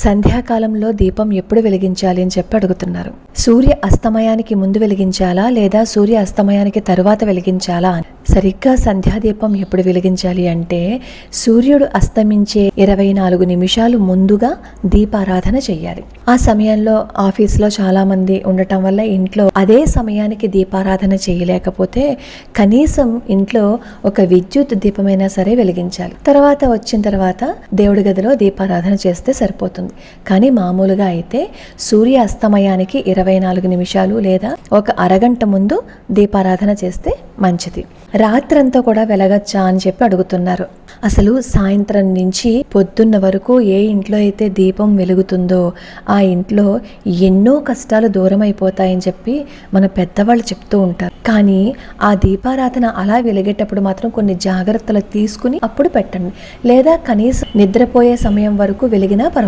సంధ్యాకాలంలో దీపం ఎప్పుడు వెలిగించాలి అని చెప్పి అడుగుతున్నారు. సూర్య అస్తమయానికి ముందు వెలిగించాలా లేదా సూర్య అస్తమయానికి తరువాత వెలిగించాలా అని. సరిగ్గా సంధ్యాదీపం ఎప్పుడు వెలిగించాలి అంటే సూర్యుడు అస్తమించే 24 నిమిషాలు ముందుగా దీపారాధన చెయ్యాలి. ఆ సమయంలో ఆఫీస్లో చాలా మంది ఉండటం వల్ల ఇంట్లో అదే సమయానికి దీపారాధన చేయలేకపోతే కనీసం ఇంట్లో ఒక విద్యుత్ దీపమైనా సరే వెలిగించాలి. వచ్చిన తర్వాత దేవుడి గదిలో దీపారాధన చేస్తే సరిపోతుంది. కానీ మామూలుగా అయితే సూర్య అస్తమయానికి 24 నిమిషాలు లేదా ఒక అరగంట ముందు దీపారాధన చేస్తే మంచిది. రాత్రంతా కూడా వెలగచ్చా అని చెప్పి అడుగుతున్నారు. అసలు సాయంత్రం నుంచి పొద్దున్న వరకు ఏ ఇంట్లో అయితే దీపం వెలుగుతుందో ఆ ఇంట్లో ఎన్నో కష్టాలు దూరం అయిపోతాయని చెప్పి మన పెద్దవాళ్ళు చెప్తూ ఉంటారు. కానీ ఆ దీపారాధన అలా వెలిగేటప్పుడు మాత్రం కొన్ని జాగ్రత్తలు తీసుకుని అప్పుడు పెట్టండి, లేదా కనీసం నిద్రపోయే సమయం వరకు వెలిగినా పర్వాలేదు.